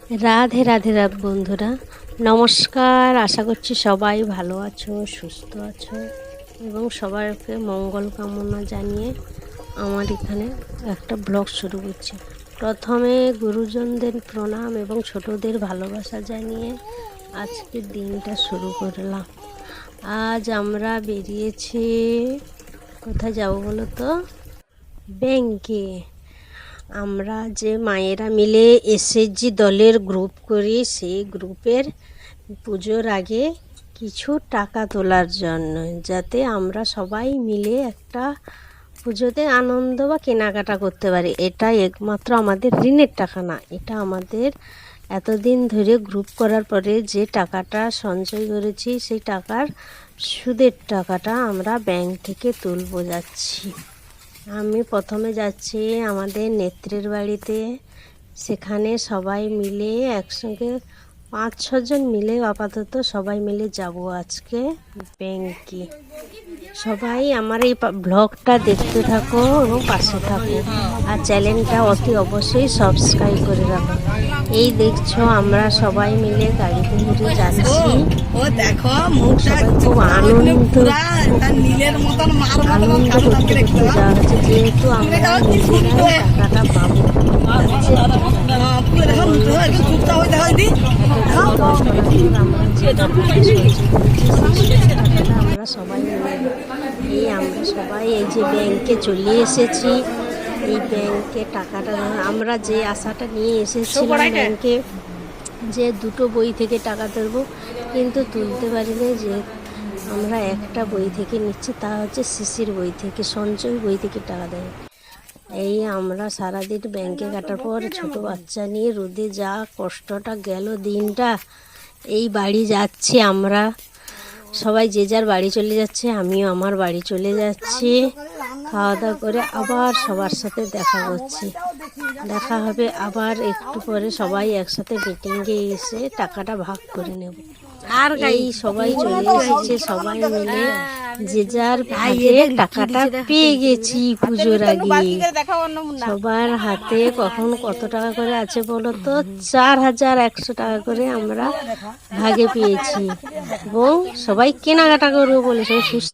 রাধে রাধে রাধে বন্ধুরা, নমস্কার। আশা করছি সবাই ভালো আছো, সুস্থ আছো এবং সবাইকে মঙ্গল কামনা জানিয়ে আমার এখানে একটা ব্লগ শুরু করছি। প্রথমে গুরুজনদের প্রণাম এবং ছোটদের ভালোবাসা জানিয়ে আজকের দিনটা শুরু করলাম। আজ আমরা বেরিয়েছি, কোথায় যাব বলো তো? ব্যাংকে। আমরা যে মায়েরা মিলে এসএসজি দলের গ্রুপ করি, সেই গ্রুপের পুজোর আগে কিছু টাকা তোলার জন্য, যাতে আমরা সবাই মিলে একটা পুজোতে আনন্দ বা কেনাকাটা করতে পারি। এটা একমাত্র আমাদের ঋণের টাকা না, এটা আমাদের এতদিন ধরে গ্রুপ করার পরে যে টাকাটা সঞ্চয় করেছি, সেই টাকার সুদের টাকাটা আমরা ব্যাংক থেকে তুলবো যাচ্ছি। আমি প্রথমে যাচ্ছি আমাদের নেত্রের বাড়িতে। সেখানে সবাই মিলে একসঙ্গে 5-6 জন মিলে আপাতত সবাই মিলে যাব আজকে ব্যাংকে। সবাই আমার এই ব্লগটা দেখতে থাকো এবং পাশে থাকো, আর চ্যানেলটা অতি অবশ্যই সাবস্ক্রাইব করে রাখো। এই দেখছো আমরা সবাই মিলে গাড়িতে করে যাচ্ছি। সবাই খুব আনন্দ করতে করতে যাওয়া হচ্ছে, যেহেতু আমরা নিজেরাই টাকাটা পাবো। আমরা সবাই এই যে ব্যাংকে চলে এসেছি। এই ব্যাংকে টাকাটা আমরা যে আশাটা নিয়ে এসেছিলাম ব্যাংকে, যে দুটো বই থেকে টাকা তুলবো, কিন্তু তুলতে পারিনি। যে আমরা একটা বই থেকে নিচ্ছি, তা হচ্ছে শিশির বই থেকে, সঞ্চয় বই থেকে টাকা দেয়। এই আমরা সারাদিন ব্যাংকে কাটার পর ছোট বাচ্চা নিয়ে রোদে যা কষ্টটা গেল দিনটা। এই বাড়ি যাচ্ছি আমরা সবাই, যে যার বাড়ি চলে যাচ্ছে, আমিও আমার বাড়ি চলে যাচ্ছি। খাওয়া দাওয়া করে আবার সবার সাথে দেখা হবে আবার একটু পরে। সবাই একসাথে মিটিংয়ে এসে টাকাটা ভাগ করে নেব। আর এই সবাই চলে এসেছে, সবাই মিলে যে যার ভাগে টাকাটা পেয়ে গেছি পুজোর আগে। সবার হাতে কখন কত টাকা করে আছে বলো তো? 4100 টাকা করে আমরা ভাগে পেয়েছি, এবং সবাই কেনাকাটা করবো বলে সবাই সুস্থ